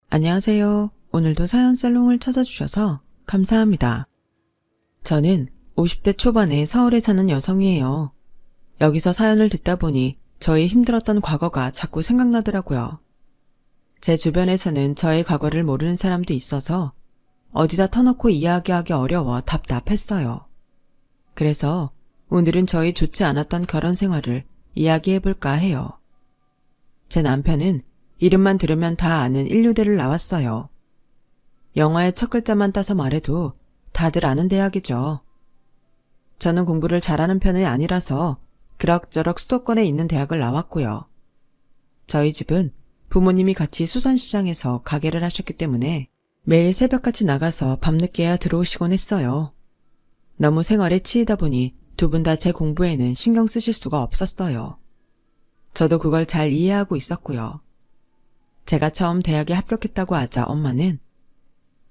안녕하세요. 오늘도 사연 살롱을 찾아주셔서 감사합니다. 저는 50대 초반에 서울에 사는 여성이에요. 여기서 사연을 듣다 보니 저의 힘들었던 과거가 자꾸 생각나더라고요. 제 주변에서는 저의 과거를 모르는 사람도 있어서 어디다 터놓고 이야기하기 어려워 답답했어요. 그래서 오늘은 저희 좋지 않았던 결혼 생활을 이야기해볼까 해요. 제 남편은 이름만 들으면 다 아는 인류대를 나왔어요. 영어의 첫 글자만 따서 말해도 다들 아는 대학이죠. 저는 공부를 잘하는 편이 아니라서 그럭저럭 수도권에 있는 대학을 나왔고요. 저희 집은 부모님이 같이 수산시장에서 가게를 하셨기 때문에 매일 새벽같이 나가서 밤늦게야 들어오시곤 했어요. 너무 생활에 치이다 보니 두 분 다 제 공부에는 신경 쓰실 수가 없었어요. 저도 그걸 잘 이해하고 있었고요. 제가 처음 대학에 합격했다고 하자 엄마는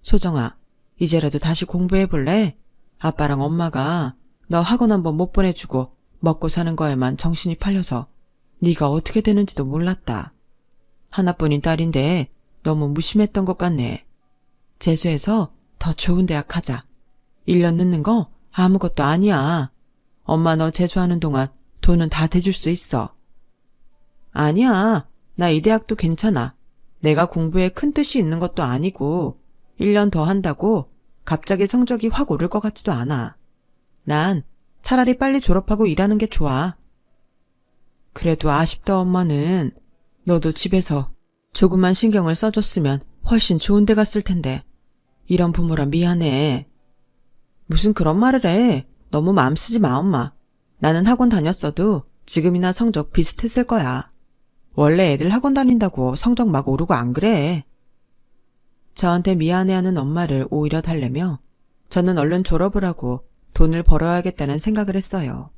소정아, 이제라도 다시 공부해볼래? 아빠랑 엄마가 너 학원 한번 못 보내주고 먹고 사는 거에만 정신이 팔려서 네가 어떻게 되는지도 몰랐다. 하나뿐인 딸인데 너무 무심했던 것 같네. 재수해서 더 좋은 대학 가자. 1년 늦는 거 아무것도 아니야. 엄마 너 재수하는 동안 돈은 다 대줄 수 있어. 아니야. 나 이 대학도 괜찮아. 내가 공부에 큰 뜻이 있는 것도 아니고 1년 더 한다고 갑자기 성적이 확 오를 것 같지도 않아. 난 차라리 빨리 졸업하고 일하는 게 좋아. 그래도 아쉽다 엄마는. 너도 집에서 조금만 신경을 써줬으면 훨씬 좋은 데 갔을 텐데. 이런 부모라 미안해. 무슨 그런 말을 해. 너무 마음 쓰지 마 엄마. 나는 학원 다녔어도 지금이나 성적 비슷했을 거야. 원래 애들 학원 다닌다고 성적 막 오르고 안 그래. 저한테 미안해하는 엄마를 오히려 달래며 저는 얼른 졸업을 하고 돈을 벌어야겠다는 생각을 했어요.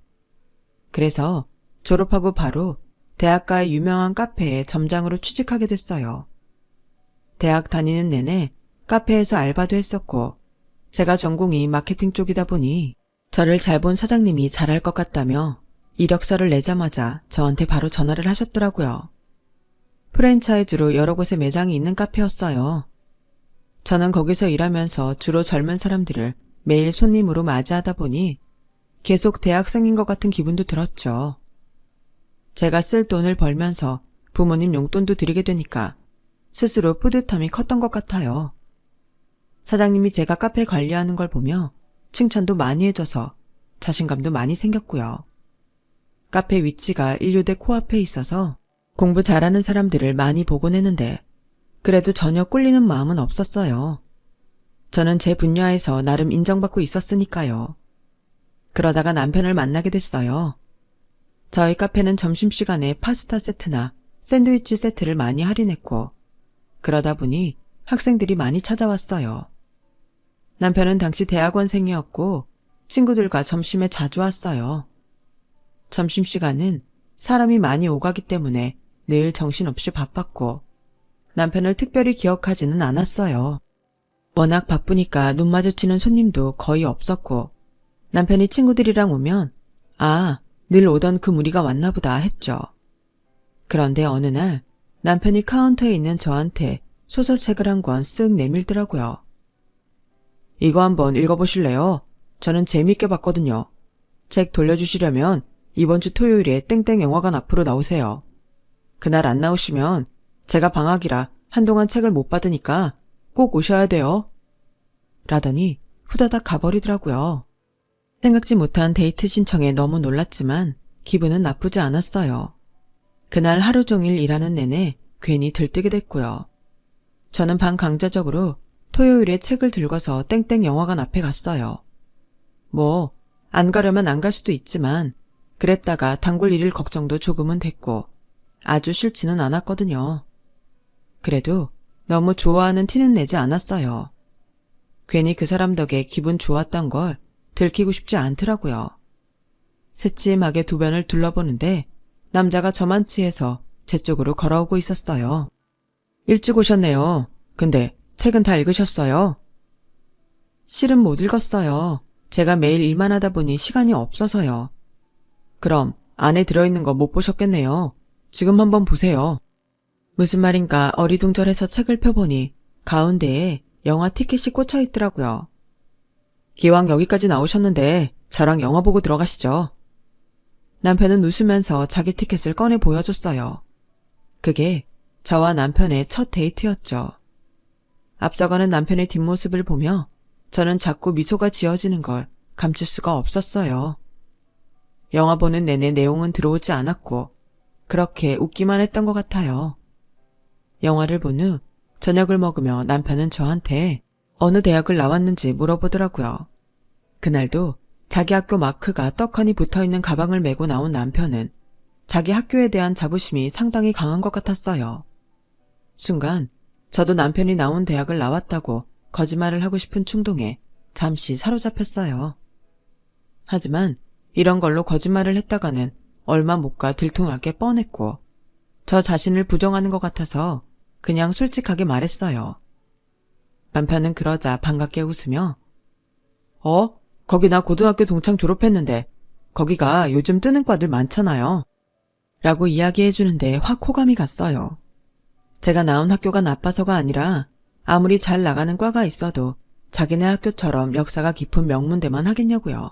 그래서 졸업하고 바로 대학가의 유명한 카페에 점장으로 취직하게 됐어요. 대학 다니는 내내 카페에서 알바도 했었고 제가 전공이 마케팅 쪽이다 보니 저를 잘 본 사장님이 잘할 것 같다며 이력서를 내자마자 저한테 바로 전화를 하셨더라고요. 프랜차이즈로 여러 곳에 매장이 있는 카페였어요. 저는 거기서 일하면서 주로 젊은 사람들을 매일 손님으로 맞이하다 보니 계속 대학생인 것 같은 기분도 들었죠. 제가 쓸 돈을 벌면서 부모님 용돈도 드리게 되니까 스스로 뿌듯함이 컸던 것 같아요. 사장님이 제가 카페 관리하는 걸 보며 칭찬도 많이 해줘서 자신감도 많이 생겼고요. 카페 위치가 인류대 코앞에 있어서 공부 잘하는 사람들을 많이 보곤 했는데 그래도 전혀 꿀리는 마음은 없었어요. 저는 제 분야에서 나름 인정받고 있었으니까요. 그러다가 남편을 만나게 됐어요. 저희 카페는 점심시간에 파스타 세트나 샌드위치 세트를 많이 할인했고 그러다 보니 학생들이 많이 찾아왔어요. 남편은 당시 대학원생이었고 친구들과 점심에 자주 왔어요. 점심시간은 사람이 많이 오가기 때문에 늘 정신없이 바빴고 남편을 특별히 기억하지는 않았어요. 워낙 바쁘니까 눈 마주치는 손님도 거의 없었고 남편이 친구들이랑 오면 아, 늘 오던 그 무리가 왔나 보다 했죠. 그런데 어느 날 남편이 카운터에 있는 저한테 소설책을 한 권 쓱 내밀더라고요. 이거 한번 읽어보실래요? 저는 재미있게 봤거든요. 책 돌려주시려면 이번 주 토요일에 땡땡 영화관 앞으로 나오세요. 그날 안 나오시면 제가 방학이라 한동안 책을 못 받으니까 꼭 오셔야 돼요. 라더니 후다닥 가버리더라고요. 생각지 못한 데이트 신청에 너무 놀랐지만 기분은 나쁘지 않았어요. 그날 하루 종일 일하는 내내 괜히 들뜨게 됐고요. 저는 반강제적으로 토요일에 책을 들고서 땡땡 영화관 앞에 갔어요. 뭐 안 가려면 안 갈 수도 있지만 그랬다가 단골 일일 걱정도 조금은 됐고 아주 싫지는 않았거든요. 그래도 너무 좋아하는 티는 내지 않았어요. 괜히 그 사람 덕에 기분 좋았던 걸 들키고 싶지 않더라고요. 새침하게 두 변을 둘러보는데 남자가 저만 치해서 제 쪽으로 걸어오고 있었어요. 일찍 오셨네요. 근데 책은 다 읽으셨어요? 실은 못 읽었어요. 제가 매일 일만 하다 보니 시간이 없어서요. 그럼 안에 들어있는 거 못 보셨겠네요. 지금 한번 보세요. 무슨 말인가 어리둥절해서 책을 펴보니 가운데에 영화 티켓이 꽂혀 있더라고요. 기왕 여기까지 나오셨는데 저랑 영화 보고 들어가시죠. 남편은 웃으면서 자기 티켓을 꺼내 보여줬어요. 그게 저와 남편의 첫 데이트였죠. 앞서가는 남편의 뒷모습을 보며 저는 자꾸 미소가 지어지는 걸 감출 수가 없었어요. 영화 보는 내내 내용은 들어오지 않았고 그렇게 웃기만 했던 것 같아요. 영화를 본 후 저녁을 먹으며 남편은 저한테 어느 대학을 나왔는지 물어보더라고요. 그날도 자기 학교 마크가 떡하니 붙어있는 가방을 메고 나온 남편은 자기 학교에 대한 자부심이 상당히 강한 것 같았어요. 순간 저도 남편이 나온 대학을 나왔다고 거짓말을 하고 싶은 충동에 잠시 사로잡혔어요. 하지만 이런 걸로 거짓말을 했다가는 얼마 못 가 들통날 게 뻔했고 저 자신을 부정하는 것 같아서 그냥 솔직하게 말했어요. 남편은 그러자 반갑게 웃으며 거기 나 고등학교 동창 졸업했는데 거기가 요즘 뜨는 과들 많잖아요. 라고 이야기해주는데 확 호감이 갔어요. 제가 나온 학교가 나빠서가 아니라 아무리 잘 나가는 과가 있어도 자기네 학교처럼 역사가 깊은 명문대만 하겠냐고요.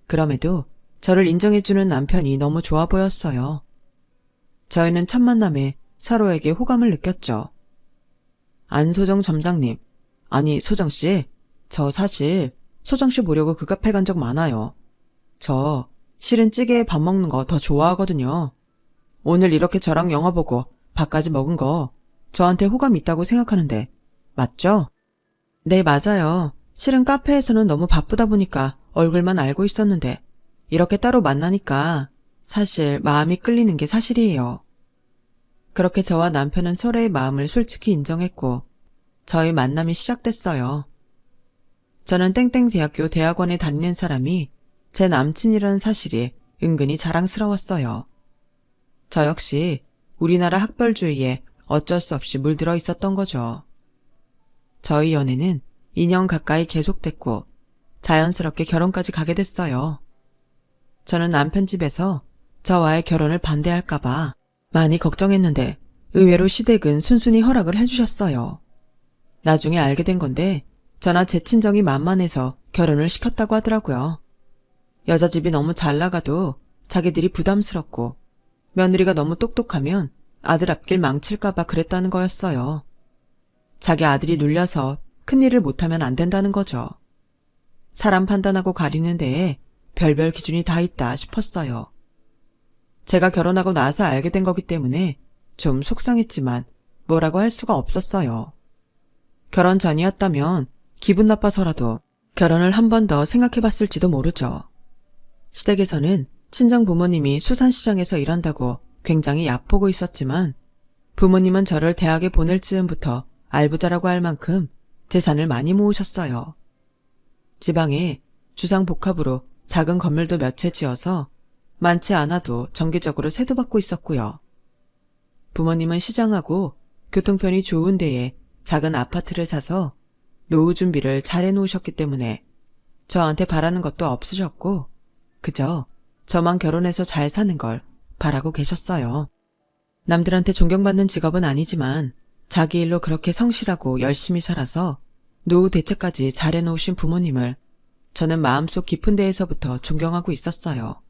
그럼에도 저를 인정해주는 남편이 너무 좋아 보였어요. 저희는 첫 만남에 서로에게 호감을 느꼈죠. 안소정 점장님, 아니 소정씨, 저 사실 소정씨 보려고 그 카페 간 적 많아요. 저 실은 찌개에 밥 먹는 거 더 좋아하거든요. 오늘 이렇게 저랑 영화 보고 밥까지 먹은 거 저한테 호감 있다고 생각하는데 맞죠? 네, 맞아요. 실은 카페에서는 너무 바쁘다 보니까 얼굴만 알고 있었는데 이렇게 따로 만나니까 사실 마음이 끌리는 게 사실이에요. 그렇게 저와 남편은 서로의 마음을 솔직히 인정했고 저희 만남이 시작됐어요. 저는 땡땡 대학교 대학원에 다니는 사람이 제 남친이라는 사실이 은근히 자랑스러웠어요. 저 역시 우리나라 학벌주의에 어쩔 수 없이 물들어 있었던 거죠. 저희 연애는 2년 가까이 계속됐고 자연스럽게 결혼까지 가게 됐어요. 저는 남편 집에서 저와의 결혼을 반대할까봐 많이 걱정했는데 의외로 시댁은 순순히 허락을 해주셨어요. 나중에 알게 된 건데 저나 제 친정이 만만해서 결혼을 시켰다고 하더라고요. 여자 집이 너무 잘 나가도 자기들이 부담스럽고 며느리가 너무 똑똑하면 아들 앞길 망칠까봐 그랬다는 거였어요. 자기 아들이 눌려서 큰일을 못하면 안 된다는 거죠. 사람 판단하고 가리는 데에 별별 기준이 다 있다 싶었어요. 제가 결혼하고 나서 알게 된 거기 때문에 좀 속상했지만 뭐라고 할 수가 없었어요. 결혼 전이었다면 기분 나빠서라도 결혼을 한 번 더 생각해봤을지도 모르죠. 시댁에서는 친정 부모님이 수산시장에서 일한다고 굉장히 얕보고 있었지만 부모님은 저를 대학에 보낼 즈음부터 알부자라고 할 만큼 재산을 많이 모으셨어요. 지방에 주상복합으로 작은 건물도 몇 채 지어서 많지 않아도 정기적으로 세도 받고 있었고요. 부모님은 시장하고 교통편이 좋은 데에 작은 아파트를 사서 노후 준비를 잘 해놓으셨기 때문에 저한테 바라는 것도 없으셨고 그저 저만 결혼해서 잘 사는 걸 바라고 계셨어요. 남들한테 존경받는 직업은 아니지만 자기 일로 그렇게 성실하고 열심히 살아서 노후 대책까지 잘 해놓으신 부모님을 저는 마음속 깊은 데에서부터 존경하고 있었어요.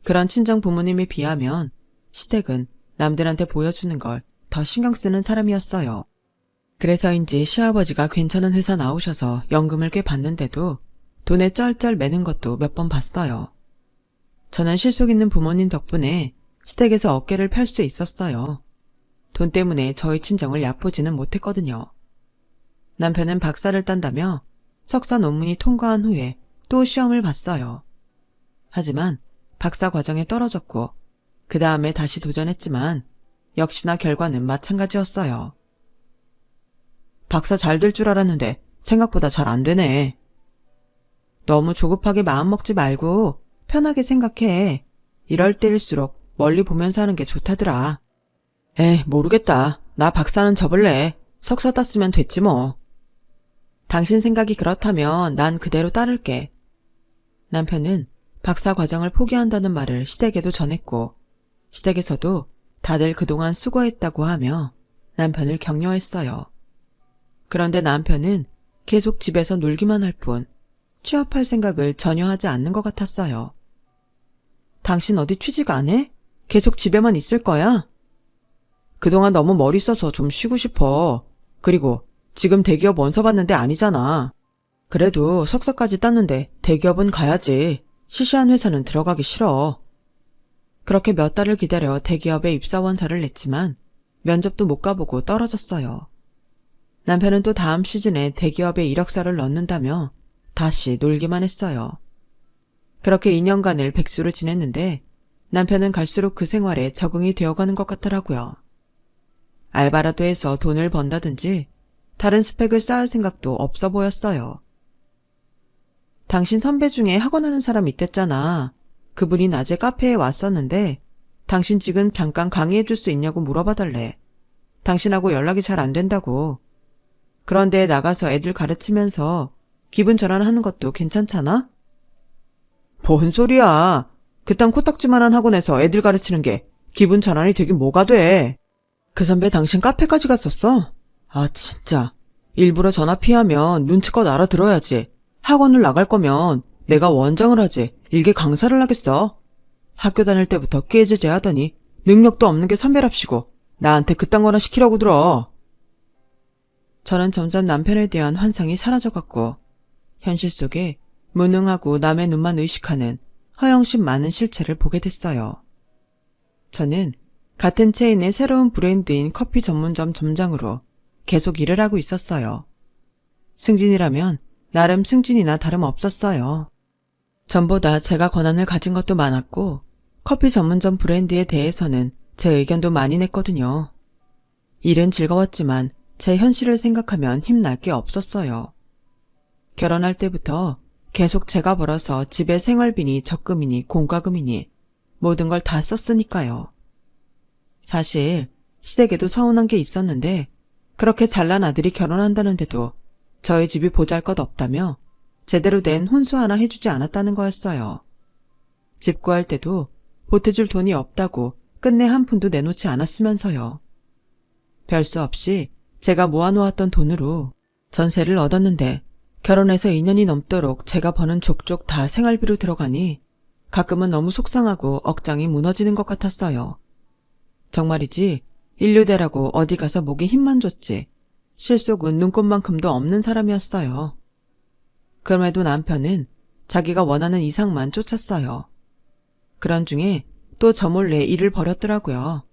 그런 친정 부모님에 비하면 시댁은 남들한테 보여주는 걸 더 신경 쓰는 사람이었어요. 그래서인지 시아버지가 괜찮은 회사 나오셔서 연금을 꽤 받는데도 돈에 쩔쩔 매는 것도 몇 번 봤어요. 저는 실속 있는 부모님 덕분에 시댁에서 어깨를 펼 수 있었어요. 돈 때문에 저희 친정을 얕보지는 못했거든요. 남편은 박사를 딴다며 석사 논문이 통과한 후에 또 시험을 봤어요. 하지만 박사 과정에 떨어졌고 그 다음에 다시 도전했지만 역시나 결과는 마찬가지였어요. 박사 잘 될 줄 알았는데 생각보다 잘 안 되네. 너무 조급하게 마음먹지 말고 편하게 생각해. 이럴 때일수록 멀리 보면서 하는 게 좋다더라. 에이, 모르겠다. 나 박사는 접을래. 석사 땄으면 됐지 뭐. 당신 생각이 그렇다면 난 그대로 따를게. 남편은 박사 과정을 포기한다는 말을 시댁에도 전했고 시댁에서도 다들 그동안 수고했다고 하며 남편을 격려했어요. 그런데 남편은 계속 집에서 놀기만 할 뿐 취업할 생각을 전혀 하지 않는 것 같았어요. 당신 어디 취직 안 해? 계속 집에만 있을 거야? 그동안 너무 머리 써서 좀 쉬고 싶어. 그리고 지금 대기업 원서 받는 데 아니잖아. 그래도 석사까지 땄는데 대기업은 가야지. 시시한 회사는 들어가기 싫어. 그렇게 몇 달을 기다려 대기업에 입사 원서를 냈지만 면접도 못 가보고 떨어졌어요. 남편은 또 다음 시즌에 대기업에 이력서를 넣는다며 다시 놀기만 했어요. 그렇게 2년간을 백수로 지냈는데 남편은 갈수록 그 생활에 적응이 되어가는 것 같더라고요. 알바라도 해서 돈을 번다든지 다른 스펙을 쌓을 생각도 없어 보였어요. 당신 선배 중에 학원하는 사람 있댔잖아. 그분이 낮에 카페에 왔었는데 당신 지금 잠깐 강의해줄 수 있냐고 물어봐달래. 당신하고 연락이 잘 안 된다고. 그런데 나가서 애들 가르치면서 기분 전환하는 것도 괜찮잖아? 뭔 소리야. 그딴 코딱지만한 학원에서 애들 가르치는 게 기분 전환이 되긴 뭐가 돼. 그 선배 당신 카페까지 갔었어? 아 진짜. 일부러 전화 피하면 눈치껏 알아들어야지. 학원을 나갈 거면 내가 원장을 하지 일개 강사를 하겠어. 학교 다닐 때부터 깨제제하더니 능력도 없는 게 선배랍시고 나한테 그딴 거나 시키려고 들어. 저는 점점 남편에 대한 환상이 사라져갔고 현실 속에 무능하고 남의 눈만 의식하는 허영심 많은 실체를 보게 됐어요. 저는 같은 체인의 새로운 브랜드인 커피 전문점 점장으로 계속 일을 하고 있었어요. 승진이라면 나름 승진이나 다름없었어요. 전보다 제가 권한을 가진 것도 많았고 커피 전문점 브랜드에 대해서는 제 의견도 많이 냈거든요. 일은 즐거웠지만 제 현실을 생각하면 힘날 게 없었어요. 결혼할 때부터 계속 제가 벌어서 집에 생활비니 적금이니 공과금이니 모든 걸 다 썼으니까요. 사실 시댁에도 서운한 게 있었는데 그렇게 잘난 아들이 결혼한다는데도 저희 집이 보잘것없다며 제대로 된 혼수 하나 해주지 않았다는 거였어요. 집 구할 때도 보태줄 돈이 없다고 끝내 한 푼도 내놓지 않았으면서요. 별 수 없이 제가 모아놓았던 돈으로 전세를 얻었는데 결혼해서 2년이 넘도록 제가 버는 족족 다 생활비로 들어가니 가끔은 너무 속상하고 억장이 무너지는 것 같았어요. 정말이지 인류대라고 어디 가서 목에 힘만 줬지 실속은 눈꽃만큼도 없는 사람이었어요. 그럼에도 남편은 자기가 원하는 이상만 쫓았어요. 그런 중에 또 저 몰래 일을 벌였더라고요.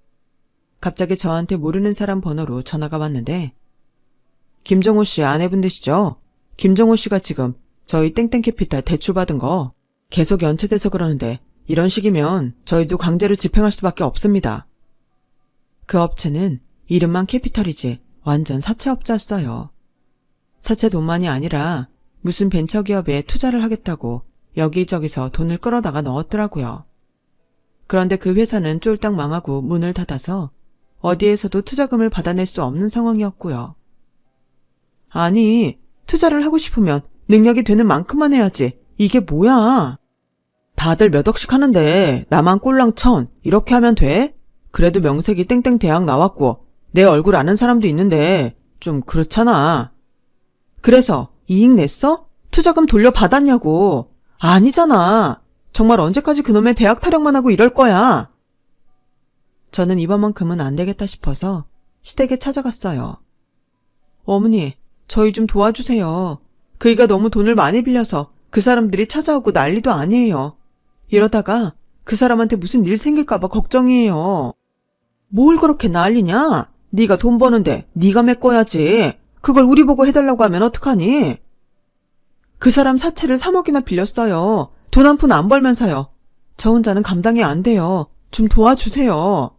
갑자기 저한테 모르는 사람 번호로 전화가 왔는데 김정호 씨 아내분 되시죠? 김정호 씨가 지금 저희 땡땡캐피탈 대출받은 거 계속 연체돼서 그러는데 이런 식이면 저희도 강제로 집행할 수밖에 없습니다. 그 업체는 이름만 캐피탈이지 완전 사채업자였어요. 사채 돈만이 아니라 무슨 벤처기업에 투자를 하겠다고 여기저기서 돈을 끌어다가 넣었더라고요. 그런데 그 회사는 쫄딱 망하고 문을 닫아서 어디에서도 투자금을 받아낼 수 없는 상황이었고요. 아니, 투자를 하고 싶으면 능력이 되는 만큼만 해야지. 이게 뭐야? 다들 몇 억씩 하는데 나만 꼴랑 1,000 이렇게 하면 돼? 그래도 명색이 땡땡 대학 나왔고 내 얼굴 아는 사람도 있는데 좀 그렇잖아. 그래서 이익 냈어? 투자금 돌려받았냐고. 아니잖아. 정말 언제까지 그놈의 대학 타령만 하고 이럴 거야. 저는 이번만큼은 안 되겠다 싶어서 시댁에 찾아갔어요. 어머니, 저희 좀 도와주세요. 그이가 너무 돈을 많이 빌려서 그 사람들이 찾아오고 난리도 아니에요. 이러다가 그 사람한테 무슨 일 생길까봐 걱정이에요. 뭘 그렇게 난리냐? 네가 돈 버는데 네가 메꿔야지. 그걸 우리 보고 해달라고 하면 어떡하니? 그 사람 사채를 3억이나 빌렸어요. 돈 한 푼 안 벌면서요. 저 혼자는 감당이 안 돼요. 좀 도와주세요.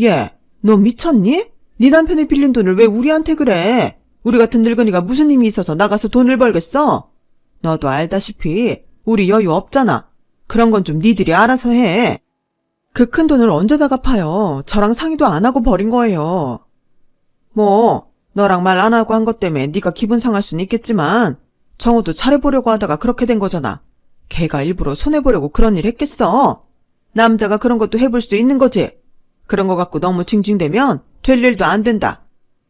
얘, 너 미쳤니? 네 남편이 빌린 돈을 왜 우리한테 그래? 우리 같은 늙은이가 무슨 힘이 있어서 나가서 돈을 벌겠어? 너도 알다시피 우리 여유 없잖아. 그런 건 좀 니들이 알아서 해. 그 큰 돈을 언제 다 갚아요? 저랑 상의도 안 하고 버린 거예요. 뭐 너랑 말 안 하고 한 것 때문에 네가 기분 상할 수는 있겠지만 정호도 잘해보려고 하다가 그렇게 된 거잖아. 걔가 일부러 손해보려고 그런 일 했겠어? 남자가 그런 것도 해볼 수 있는 거지. 그런 거 갖고 너무 징징대면 될 일도 안 된다.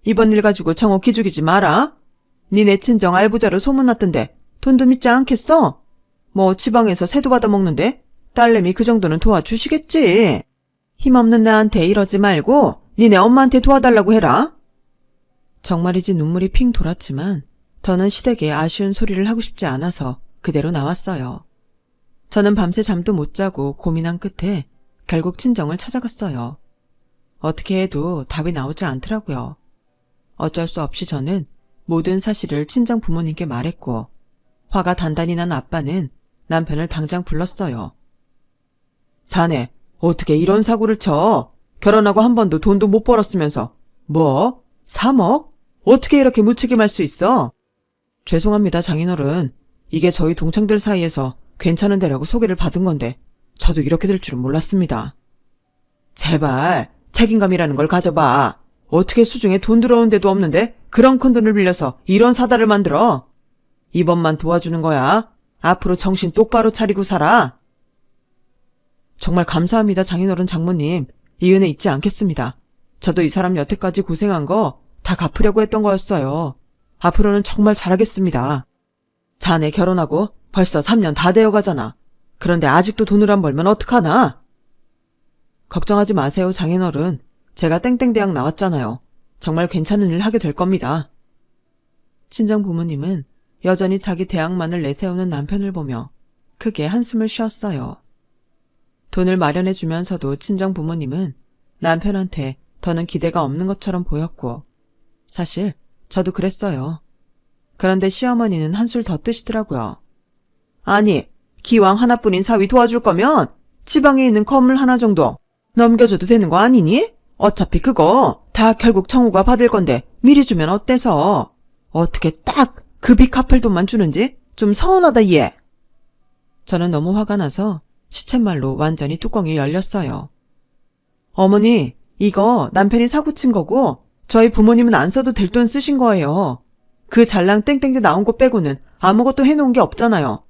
이번 일 가지고 정호 기죽이지 마라. 니네 친정 알부자로 소문났던데 돈도 믿지 않겠어? 뭐 지방에서 세도 받아먹는데 딸내미 그 정도는 도와주시겠지. 힘없는 나한테 이러지 말고 니네 엄마한테 도와달라고 해라. 정말이지 눈물이 핑 돌았지만 더는 시댁에 아쉬운 소리를 하고 싶지 않아서 그대로 나왔어요. 저는 밤새 잠도 못 자고 고민한 끝에 결국 친정을 찾아갔어요. 어떻게 해도 답이 나오지 않더라고요. 어쩔 수 없이 저는 모든 사실을 친정 부모님께 말했고 화가 단단히 난 아빠는 남편을 당장 불렀어요. 자네 어떻게 이런 사고를 쳐? 결혼하고 한 번도 돈도 못 벌었으면서 뭐? 3억? 어떻게 이렇게 무책임할 수 있어? 죄송합니다, 장인어른. 이게 저희 동창들 사이에서 괜찮은 데라고 소개를 받은 건데 저도 이렇게 될 줄은 몰랐습니다. 제발 책임감이라는 걸 가져봐. 어떻게 수중에 돈 들어온 데도 없는데 그런 큰 돈을 빌려서 이런 사달을 만들어? 이번만 도와주는 거야. 앞으로 정신 똑바로 차리고 살아. 정말 감사합니다, 장인어른 장모님. 이 은혜 잊지 않겠습니다. 저도 이 사람 여태까지 고생한 거 다 갚으려고 했던 거였어요. 앞으로는 정말 잘하겠습니다. 자네 결혼하고 벌써 3년 다 되어가잖아. 그런데 아직도 돈을 안 벌면 어떡하나? 걱정하지 마세요, 장인어른. 제가 땡땡대학 나왔잖아요. 정말 괜찮은 일 하게 될 겁니다. 친정 부모님은 여전히 자기 대학만을 내세우는 남편을 보며 크게 한숨을 쉬었어요. 돈을 마련해 주면서도 친정 부모님은 남편한테 더는 기대가 없는 것처럼 보였고 사실 저도 그랬어요. 그런데 시어머니는 한술 더 뜨시더라고요. 아니, 기왕 하나뿐인 사위 도와줄 거면 지방에 있는 건물 하나 정도 넘겨줘도 되는 거 아니니? 어차피 그거 다 결국 청우가 받을 건데 미리 주면 어때서? 어떻게 딱 그 빚 갚을 돈만 주는지 좀 서운하다 얘. 저는 너무 화가 나서 시쳇말로 완전히 뚜껑이 열렸어요. 어머니, 이거 남편이 사고친 거고 저희 부모님은 안 써도 될 돈 쓰신 거예요. 그 잘랑 땡땡대 나온 거 빼고는 아무것도 해놓은 게 없잖아요.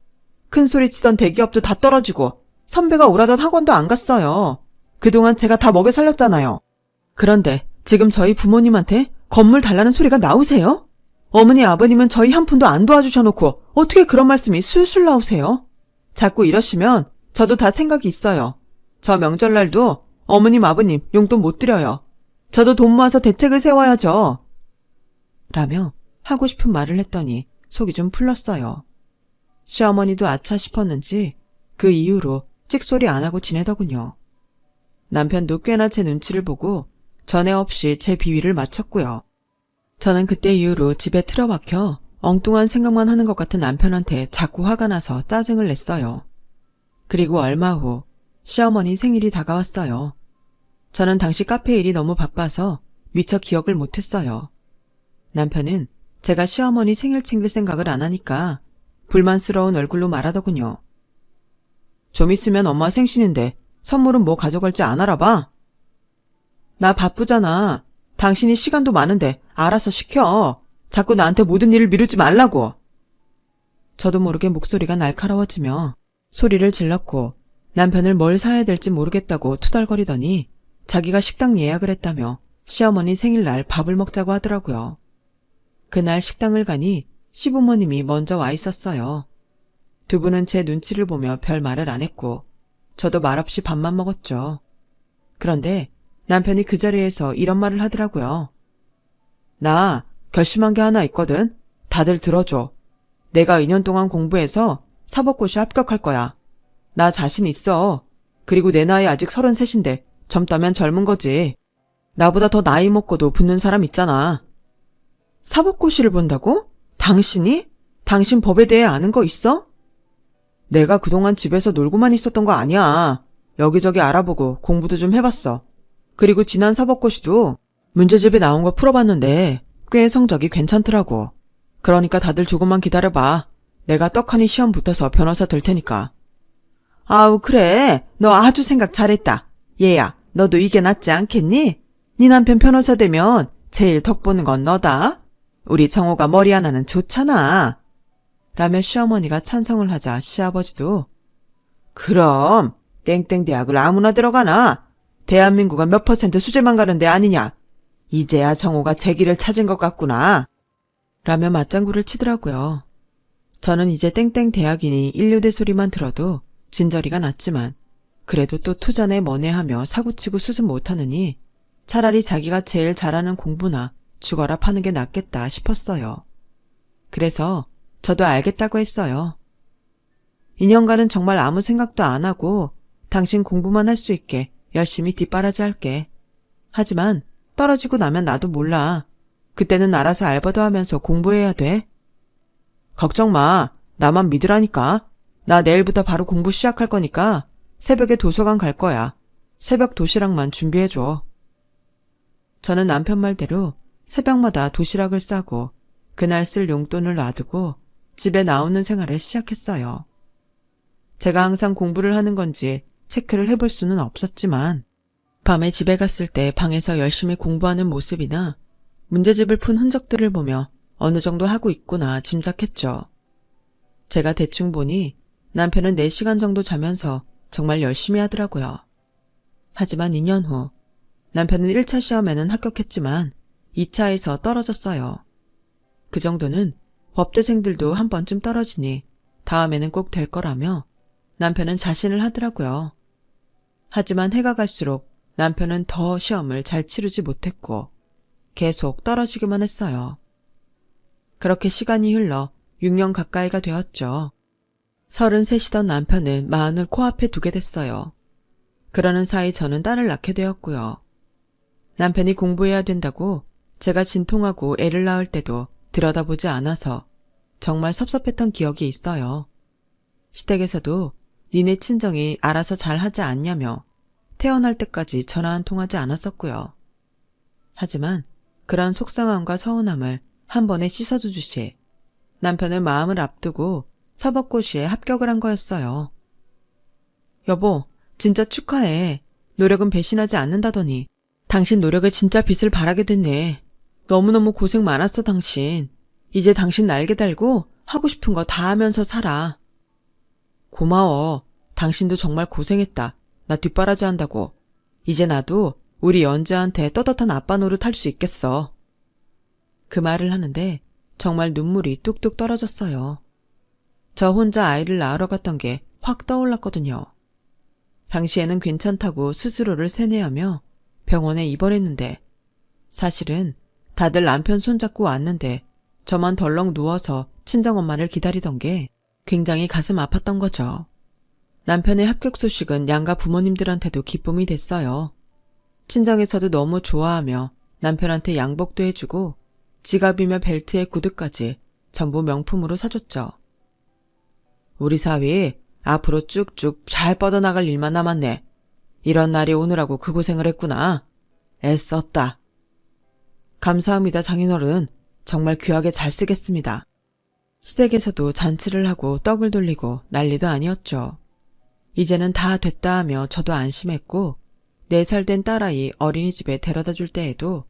큰 소리 치던 대기업도 다 떨어지고 선배가 오라던 학원도 안 갔어요. 그동안 제가 다 먹여 살렸잖아요. 그런데 지금 저희 부모님한테 건물 달라는 소리가 나오세요? 어머니 아버님은 저희 한 푼도 안 도와주셔놓고 어떻게 그런 말씀이 술술 나오세요? 자꾸 이러시면 저도 다 생각이 있어요. 저 명절날도 어머님 아버님 용돈 못 드려요. 저도 돈 모아서 대책을 세워야죠. 라며 하고 싶은 말을 했더니 속이 좀 풀렸어요. 시어머니도 아차 싶었는지 그 이후로 찍소리 안 하고 지내더군요. 남편도 꽤나 제 눈치를 보고 전에 없이 제 비위를 맞췄고요. 저는 그때 이후로 집에 틀어박혀 엉뚱한 생각만 하는 것 같은 남편한테 자꾸 화가 나서 짜증을 냈어요. 그리고 얼마 후 시어머니 생일이 다가왔어요. 저는 당시 카페 일이 너무 바빠서 미처 기억을 못했어요. 남편은 제가 시어머니 생일 챙길 생각을 안 하니까 불만스러운 얼굴로 말하더군요. 좀 있으면 엄마 생신인데 선물은 뭐 가져갈지 안 알아봐? 나 바쁘잖아. 당신이 시간도 많은데 알아서 시켜. 자꾸 나한테 모든 일을 미루지 말라고. 저도 모르게 목소리가 날카로워지며 소리를 질렀고 남편을 뭘 사야 될지 모르겠다고 투덜거리더니 자기가 식당 예약을 했다며 시어머니 생일날 밥을 먹자고 하더라고요. 그날 식당을 가니 시부모님이 먼저 와 있었어요. 두 분은 제 눈치를 보며 별 말을 안 했고 저도 말없이 밥만 먹었죠. 그런데 남편이 그 자리에서 이런 말을 하더라고요. 나 결심한 게 하나 있거든. 다들 들어줘. 내가 2년 동안 공부해서 사법고시 합격할 거야. 나 자신 있어. 그리고 내 나이 아직 33인데 젊다면 젊은 거지. 나보다 더 나이 먹고도 붙는 사람 있잖아. 사법고시를 본다고? 당신이? 당신 법에 대해 아는 거 있어? 내가 그동안 집에서 놀고만 있었던 거 아니야. 여기저기 알아보고 공부도 좀 해봤어. 그리고 지난 사법고시도 문제집에 나온 거 풀어봤는데 꽤 성적이 괜찮더라고. 그러니까 다들 조금만 기다려봐. 내가 떡하니 시험 붙어서 변호사 될 테니까. 아우 그래. 너 아주 생각 잘했다. 얘야, 너도 이게 낫지 않겠니? 네 남편 변호사 되면 제일 덕 보는 건 너다. 우리 정호가 머리 하나는 좋잖아. 라며 시어머니가 찬성을 하자 시아버지도 그럼 땡땡 대학을 아무나 들어가나? 대한민국은 몇 퍼센트 수질만 가는 데 아니냐. 이제야 정호가 제 길을 찾은 것 같구나. 라며 맞장구를 치더라고요. 저는 이제 땡땡 대학이니 인류대 소리만 들어도 진저리가 났지만 그래도 또 투자네 뭐네 하며 사고치고 수습 못하느니 차라리 자기가 제일 잘하는 공부나 죽어라 파는 게 낫겠다 싶었어요. 그래서 저도 알겠다고 했어요. 2년간은 정말 아무 생각도 안 하고 당신 공부만 할 수 있게 열심히 뒷바라지 할게. 하지만 떨어지고 나면 나도 몰라. 그때는 알아서 알바도 하면서 공부해야 돼. 걱정 마. 나만 믿으라니까. 나 내일부터 바로 공부 시작할 거니까 새벽에 도서관 갈 거야. 새벽 도시락만 준비해줘. 저는 남편 말대로 새벽마다 도시락을 싸고 그날 쓸 용돈을 놔두고 집에 나오는 생활을 시작했어요. 제가 항상 공부를 하는 건지 체크를 해볼 수는 없었지만 밤에 집에 갔을 때 방에서 열심히 공부하는 모습이나 문제집을 푼 흔적들을 보며 어느 정도 하고 있구나 짐작했죠. 제가 대충 보니 남편은 4시간 정도 자면서 정말 열심히 하더라고요. 하지만 2년 후 남편은 1차 시험에는 합격했지만 2차에서 떨어졌어요. 그 정도는 법대생들도 한 번쯤 떨어지니 다음에는 꼭 될 거라며 남편은 자신을 하더라고요. 하지만 해가 갈수록 남편은 더 시험을 잘 치르지 못했고 계속 떨어지기만 했어요. 그렇게 시간이 흘러 6년 가까이가 되었죠. 33이던 남편은 40을 코앞에 두게 됐어요. 그러는 사이 저는 딸을 낳게 되었고요. 남편이 공부해야 된다고 제가 진통하고 애를 낳을 때도 들여다보지 않아서 정말 섭섭했던 기억이 있어요. 시댁에서도 니네 친정이 알아서 잘 하지 않냐며 태어날 때까지 전화 한 통 하지 않았었고요. 하지만 그런 속상함과 서운함을 한 번에 씻어주듯이 남편은 마음을 앞두고 사법고시에 합격을 한 거였어요. 여보, 진짜 축하해. 노력은 배신하지 않는다더니 당신 노력에 진짜 빛을 발하게 됐네. 너무너무 고생 많았어 당신. 이제 당신 날개 달고 하고 싶은 거 다 하면서 살아. 고마워. 당신도 정말 고생했다. 나 뒷바라지 한다고. 이제 나도 우리 연재한테 떳떳한 아빠 노릇 할 수 있겠어. 그 말을 하는데 정말 눈물이 뚝뚝 떨어졌어요. 저 혼자 아이를 낳으러 갔던 게 확 떠올랐거든요. 당시에는 괜찮다고 스스로를 세뇌하며 병원에 입원했는데 사실은 다들 남편 손잡고 왔는데 저만 덜렁 누워서 친정엄마를 기다리던 게 굉장히 가슴 아팠던 거죠. 남편의 합격 소식은 양가 부모님들한테도 기쁨이 됐어요. 친정에서도 너무 좋아하며 남편한테 양복도 해주고 지갑이며 벨트에 구두까지 전부 명품으로 사줬죠. 우리 사위 앞으로 쭉쭉 잘 뻗어나갈 일만 남았네. 이런 날이 오느라고 그 고생을 했구나. 애썼다. 감사합니다 장인어른. 정말 귀하게 잘 쓰겠습니다. 시댁에서도 잔치를 하고 떡을 돌리고 난리도 아니었죠. 이제는 다 됐다 하며 저도 안심했고 4살 된 딸아이 어린이집에 데려다 줄 때에도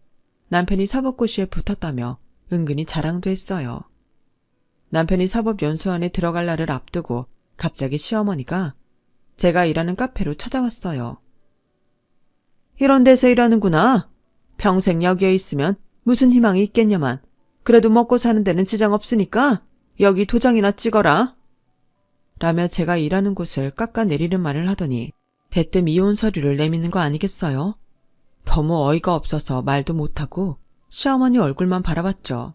남편이 사법고시에 붙었다며 은근히 자랑도 했어요. 남편이 사법연수원에 들어갈 날을 앞두고 갑자기 시어머니가 제가 일하는 카페로 찾아왔어요. 이런 데서 일하는구나. 평생 여기에 있으면 무슨 희망이 있겠냐만. 그래도 먹고 사는 데는 지장 없으니까 여기 도장이나 찍어라. 라며 제가 일하는 곳을 깎아내리는 말을 하더니 대뜸 이혼 서류를 내미는 거 아니겠어요? 너무 어이가 없어서 말도 못하고 시어머니 얼굴만 바라봤죠.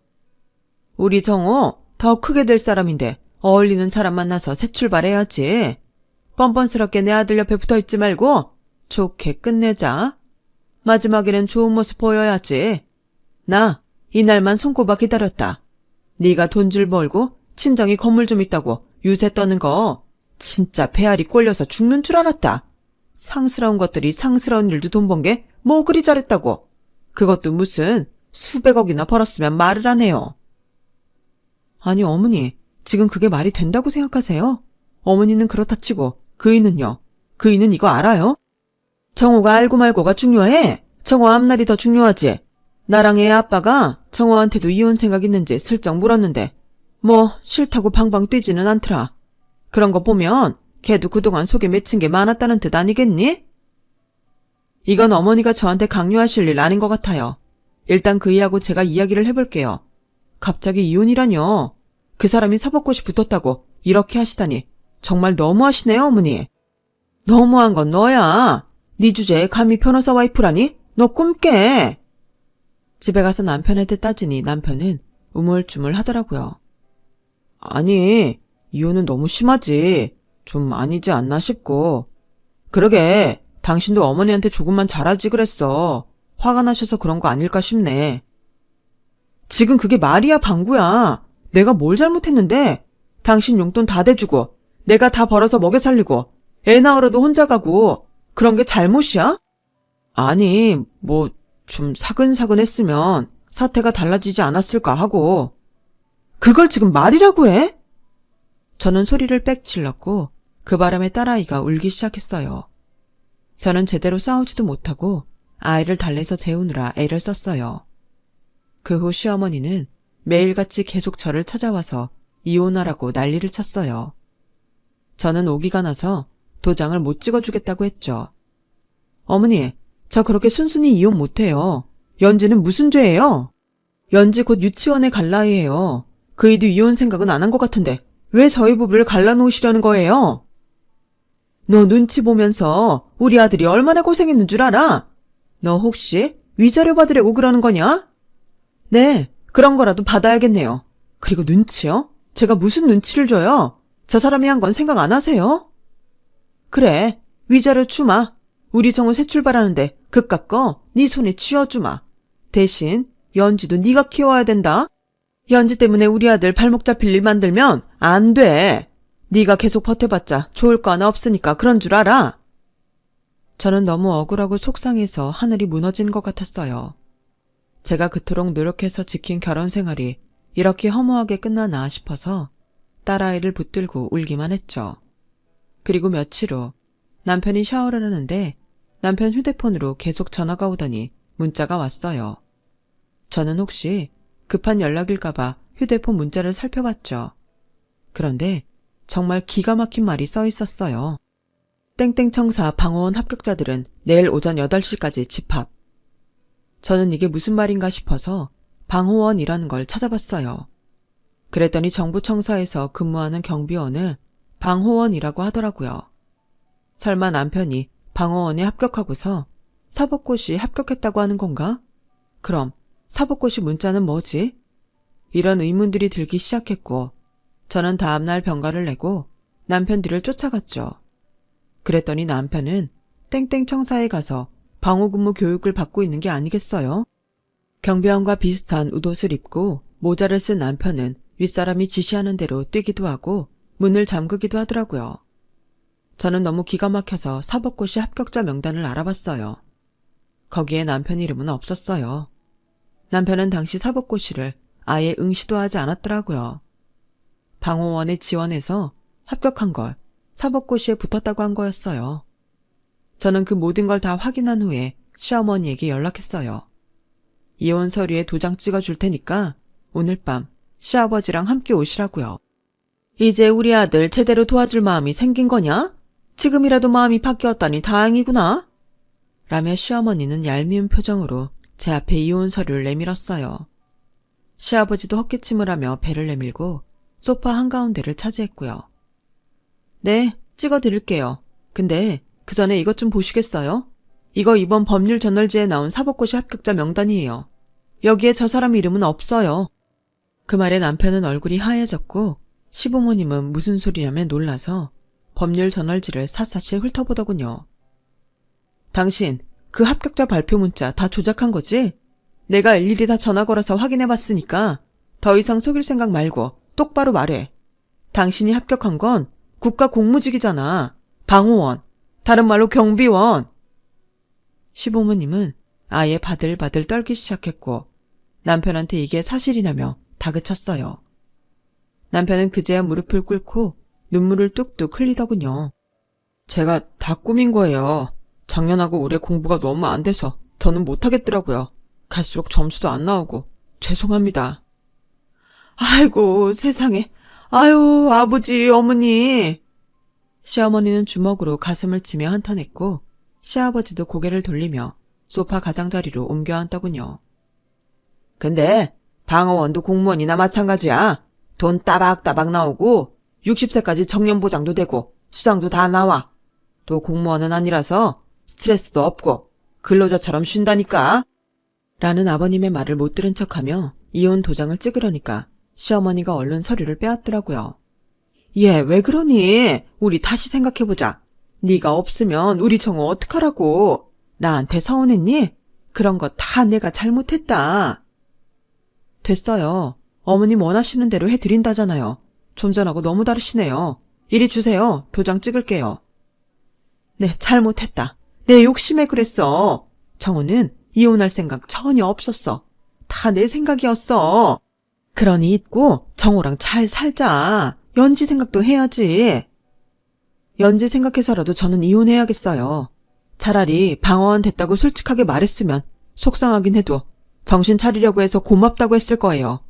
우리 정호 더 크게 될 사람인데 어울리는 사람 만나서 새 출발해야지. 뻔뻔스럽게 내 아들 옆에 붙어있지 말고 좋게 끝내자. 마지막에는 좋은 모습 보여야지. 나 이날만 손꼽아 기다렸다. 네가 돈줄 벌고 친정이 건물 좀 있다고 유세 떠는 거 진짜 배알이 꼴려서 죽는 줄 알았다. 상스러운 것들이 상스러운 일도 돈 번 게 뭐 그리 잘했다고. 그것도 무슨 수백억이나 벌었으면 말을 안 해요. 아니 어머니, 지금 그게 말이 된다고 생각하세요? 어머니는 그렇다 치고 그이는요? 그이는 이거 알아요? 정호가 알고 말고가 중요해. 정호 앞날이 더 중요하지. 나랑 애 아빠가 정호한테도 이혼 생각 있는지 슬쩍 물었는데 뭐 싫다고 방방 뛰지는 않더라. 그런 거 보면 걔도 그동안 속에 맺힌 게 많았다는 뜻 아니겠니? 이건 어머니가 저한테 강요하실 일 아닌 것 같아요. 일단 그이하고 제가 이야기를 해볼게요. 갑자기 이혼이라뇨. 그 사람이 사법고시 붙었다고 이렇게 하시다니 정말 너무하시네요, 어머니. 너무한 건 너야. 네 주제에 감히 변호사 와이프라니? 너 꿈깨. 집에 가서 남편한테 따지니 남편은 우물쭈물 하더라고요. 아니, 이혼은 너무 심하지. 좀 아니지 않나 싶고. 그러게, 당신도 어머니한테 조금만 잘하지 그랬어. 화가 나셔서 그런 거 아닐까 싶네. 지금 그게 말이야, 방구야. 내가 뭘 잘못했는데? 당신 용돈 다 대주고, 내가 다 벌어서 먹여 살리고, 애 낳으러도 혼자 가고, 그런 게 잘못이야? 아니, 뭐, 좀 사근사근 했으면 사태가 달라지지 않았을까 하고. 그걸 지금 말이라고 해? 저는 소리를 빽 질렀고 그 바람에 딸아이가 울기 시작했어요. 저는 제대로 싸우지도 못하고 아이를 달래서 재우느라 애를 썼어요. 그 후 시어머니는 매일같이 계속 저를 찾아와서 이혼하라고 난리를 쳤어요. 저는 오기가 나서 도장을 못 찍어주겠다고 했죠. 어머니, 저 그렇게 순순히 이혼 못해요. 연지는 무슨 죄예요? 연지 곧 유치원에 갈 나이예요. 그이도 이혼 생각은 안 한 것 같은데 왜 저희 부부를 갈라놓으시려는 거예요? 너 눈치 보면서 우리 아들이 얼마나 고생했는 줄 알아? 너 혹시 위자료 받으려고 그러는 거냐? 네, 그런 거라도 받아야겠네요. 그리고 눈치요? 제가 무슨 눈치를 줘요? 저 사람이 한 건 생각 안 하세요? 그래, 위자료 주마. 우리 정우 새 출발하는데 그깟 거 네 손에 쥐어주마. 대신 연지도 네가 키워야 된다. 연지 때문에 우리 아들 발목 잡힐 일 만들면 안 돼. 네가 계속 버텨봤자 좋을 거 하나 없으니까 그런 줄 알아. 저는 너무 억울하고 속상해서 하늘이 무너진 것 같았어요. 제가 그토록 노력해서 지킨 결혼 생활이 이렇게 허무하게 끝나나 싶어서 딸아이를 붙들고 울기만 했죠. 그리고 며칠 후 남편이 샤워를 하는데 남편 휴대폰으로 계속 전화가 오더니 문자가 왔어요. 저는 혹시 급한 연락일까봐 휴대폰 문자를 살펴봤죠. 그런데 정말 기가 막힌 말이 써 있었어요. 땡땡청사 방호원 합격자들은 내일 오전 8시까지 집합. 저는 이게 무슨 말인가 싶어서 방호원이라는 걸 찾아봤어요. 그랬더니 정부 청사에서 근무하는 경비원을 방호원이라고 하더라고요. 설마 남편이 방호원에 합격하고서 사법고시 합격했다고 하는 건가? 그럼 사법고시 문자는 뭐지? 이런 의문들이 들기 시작했고 저는 다음날 병가를 내고 남편 뒤를 쫓아갔죠. 그랬더니 남편은 땡땡청사에 가서 방호근무 교육을 받고 있는 게 아니겠어요? 경비원과 비슷한 웃옷을 입고 모자를 쓴 남편은 윗사람이 지시하는 대로 뛰기도 하고 문을 잠그기도 하더라고요. 저는 너무 기가 막혀서 사법고시 합격자 명단을 알아봤어요. 거기에 남편 이름은 없었어요. 남편은 당시 사법고시를 아예 응시도 하지 않았더라고요. 방호원에 지원해서 합격한 걸 사법고시에 붙었다고 한 거였어요. 저는 그 모든 걸 다 확인한 후에 시어머니에게 연락했어요. 이혼 서류에 도장 찍어줄 테니까 오늘 밤 시아버지랑 함께 오시라고요. 이제 우리 아들 제대로 도와줄 마음이 생긴 거냐? 지금이라도 마음이 바뀌었다니 다행이구나. 라며 시어머니는 얄미운 표정으로 제 앞에 이혼 서류를 내밀었어요. 시아버지도 헛기침을 하며 배를 내밀고 소파 한가운데를 차지했고요. 네, 찍어드릴게요. 근데 그 전에 이것 좀 보시겠어요? 이거 이번 법률 저널지에 나온 사법고시 합격자 명단이에요. 여기에 저 사람 이름은 없어요. 그 말에 남편은 얼굴이 하얘졌고 시부모님은 무슨 소리냐며 놀라서 법률 저널지를 샅샅이 훑어보더군요. 당신 그 합격자 발표 문자 다 조작한 거지? 내가 일일이 다 전화 걸어서 확인해봤으니까 더 이상 속일 생각 말고 똑바로 말해. 당신이 합격한 건 국가 공무직이잖아. 방호원, 다른 말로 경비원. 시부모님은 아예 바들바들 떨기 시작했고 남편한테 이게 사실이냐며 다그쳤어요. 남편은 그제야 무릎을 꿇고 눈물을 뚝뚝 흘리더군요. 제가 다 꾸민 거예요. 작년하고 올해 공부가 너무 안 돼서 더는 못하겠더라고요. 갈수록 점수도 안 나오고 죄송합니다. 아이고 세상에. 아유 아버지 어머니. 시어머니는 주먹으로 가슴을 치며 한탄했고 시아버지도 고개를 돌리며 소파 가장자리로 옮겨 앉더군요. 근데 방어원도 공무원이나 마찬가지야. 돈 따박따박 나오고 60세까지 청년보장도 되고 수당도 다 나와. 또 공무원은 아니라서 스트레스도 없고 근로자처럼 쉰다니까. 라는 아버님의 말을 못 들은 척하며 이혼 도장을 찍으려니까 시어머니가 얼른 서류를 빼앗더라고요. 얘 왜 그러니? 우리 다시 생각해보자. 네가 없으면 우리 정호 어떡하라고. 나한테 서운했니? 그런 거 다 내가 잘못했다. 됐어요. 어머님 원하시는 대로 해드린다잖아요. 좀 전하고 너무 다르시네요. 이리 주세요. 도장 찍을게요. 네, 잘못했다. 내 욕심에 그랬어. 정호는 이혼할 생각 전혀 없었어. 다 내 생각이었어. 그러니 잊고 정호랑 잘 살자. 연지 생각도 해야지. 연지 생각해서라도 저는 이혼해야겠어요. 차라리 방어원 됐다고 솔직하게 말했으면 속상하긴 해도 정신 차리려고 해서 고맙다고 했을 거예요.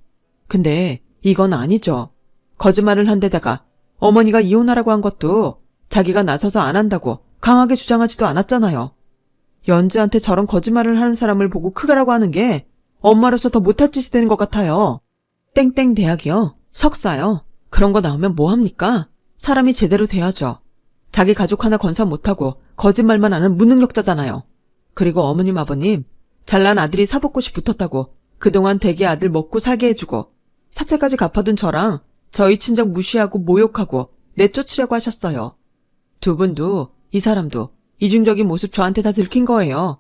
근데 이건 아니죠. 거짓말을 한 데다가 어머니가 이혼하라고 한 것도 자기가 나서서 안 한다고 강하게 주장하지도 않았잖아요. 연지한테 저런 거짓말을 하는 사람을 보고 크가라고 하는 게 엄마로서 더 못할 짓이 되는 것 같아요. 땡땡 대학이요. 석사요. 그런 거 나오면 뭐합니까? 사람이 제대로 돼야죠. 자기 가족 하나 건사 못하고 거짓말만 하는 무능력자잖아요. 그리고 어머님 아버님 잘난 아들이 사법고시 붙었다고 그동안 대개 아들 먹고 살게 해주고 사채까지 갚아둔 저랑 저희 친정 무시하고 모욕하고 내쫓으려고 하셨어요. 두 분도 이 사람도 이중적인 모습 저한테 다 들킨 거예요.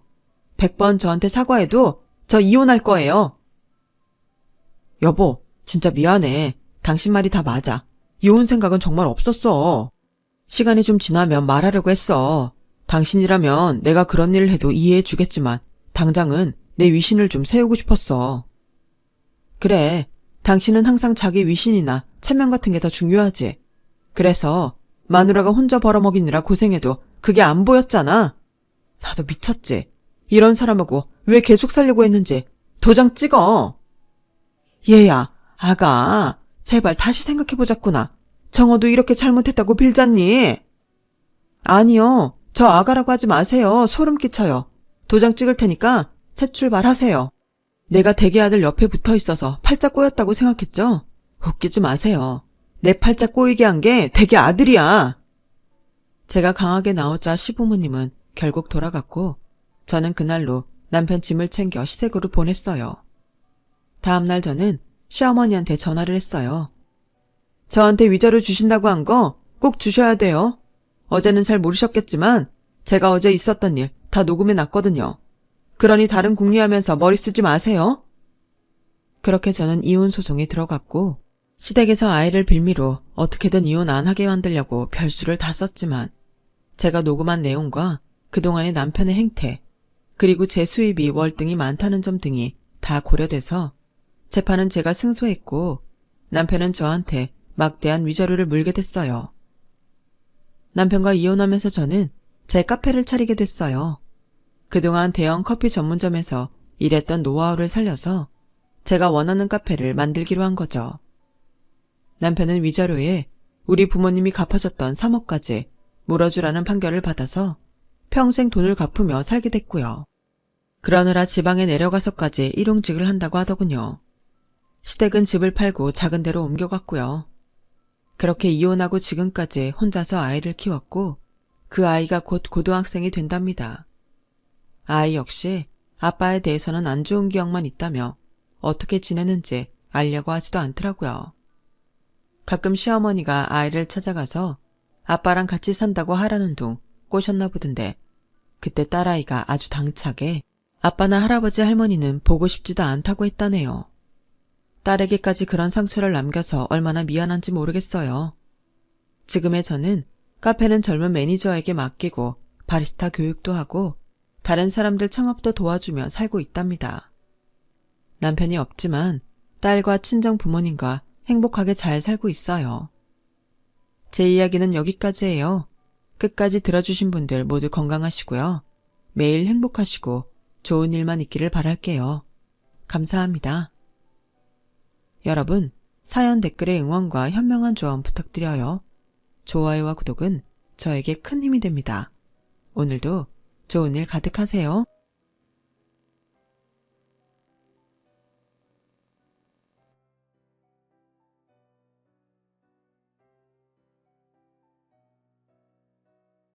100번 저한테 사과해도 저 이혼할 거예요. 여보, 진짜 미안해. 당신 말이 다 맞아. 이혼 생각은 정말 없었어. 시간이 좀 지나면 말하려고 했어. 당신이라면 내가 그런 일을 해도 이해해 주겠지만 당장은 내 위신을 좀 세우고 싶었어. 그래, 당신은 항상 자기 위신이나 체면 같은 게 더 중요하지. 그래서 마누라가 혼자 벌어먹이느라 고생해도 그게 안 보였잖아. 나도 미쳤지. 이런 사람하고 왜 계속 살려고 했는지 도장 찍어. 얘야, 아가, 제발 다시 생각해보자꾸나. 정호도 이렇게 잘못했다고 빌잖니? 아니요, 저 아가라고 하지 마세요. 소름 끼쳐요. 도장 찍을 테니까 새 출발하세요. 내가 대개 아들 옆에 붙어 있어서 팔자 꼬였다고 생각했죠? 웃기지 마세요. 내 팔자 꼬이게 한 게 대개 아들이야. 제가 강하게 나오자 시부모님은 결국 돌아갔고 저는 그날로 남편 짐을 챙겨 시댁으로 보냈어요. 다음날 저는 시어머니한테 전화를 했어요. 저한테 위자료 주신다고 한 거 꼭 주셔야 돼요. 어제는 잘 모르셨겠지만 제가 어제 있었던 일 다 녹음해 놨거든요. 그러니 다른 궁리하면서 머리 쓰지 마세요. 그렇게 저는 이혼 소송에 들어갔고 시댁에서 아이를 빌미로 어떻게든 이혼 안 하게 만들려고 별수를 다 썼지만 제가 녹음한 내용과 그동안의 남편의 행태 그리고 제 수입이 월등히 많다는 점 등이 다 고려돼서 재판은 제가 승소했고 남편은 저한테 막대한 위자료를 물게 됐어요. 남편과 이혼하면서 저는 제 카페를 차리게 됐어요. 그동안 대형 커피 전문점에서 일했던 노하우를 살려서 제가 원하는 카페를 만들기로 한 거죠. 남편은 위자료에 우리 부모님이 갚아줬던 3억까지 물어주라는 판결을 받아서 평생 돈을 갚으며 살게 됐고요. 그러느라 지방에 내려가서까지 일용직을 한다고 하더군요. 시댁은 집을 팔고 작은 데로 옮겨갔고요. 그렇게 이혼하고 지금까지 혼자서 아이를 키웠고 그 아이가 곧 고등학생이 된답니다. 아이 역시 아빠에 대해서는 안 좋은 기억만 있다며 어떻게 지내는지 알려고 하지도 않더라고요. 가끔 시어머니가 아이를 찾아가서 아빠랑 같이 산다고 하라는 둥 꼬셨나 보던데 그때 딸아이가 아주 당차게 아빠나 할아버지 할머니는 보고 싶지도 않다고 했다네요. 딸에게까지 그런 상처를 남겨서 얼마나 미안한지 모르겠어요. 지금의 저는 카페는 젊은 매니저에게 맡기고 바리스타 교육도 하고 다른 사람들 창업도 도와주며 살고 있답니다. 남편이 없지만 딸과 친정 부모님과 행복하게 잘 살고 있어요. 제 이야기는 여기까지예요. 끝까지 들어주신 분들 모두 건강하시고요. 매일 행복하시고 좋은 일만 있기를 바랄게요. 감사합니다. 여러분, 사연 댓글에 응원과 현명한 조언 부탁드려요. 좋아요와 구독은 저에게 큰 힘이 됩니다. 오늘도 좋은 일 가득하세요.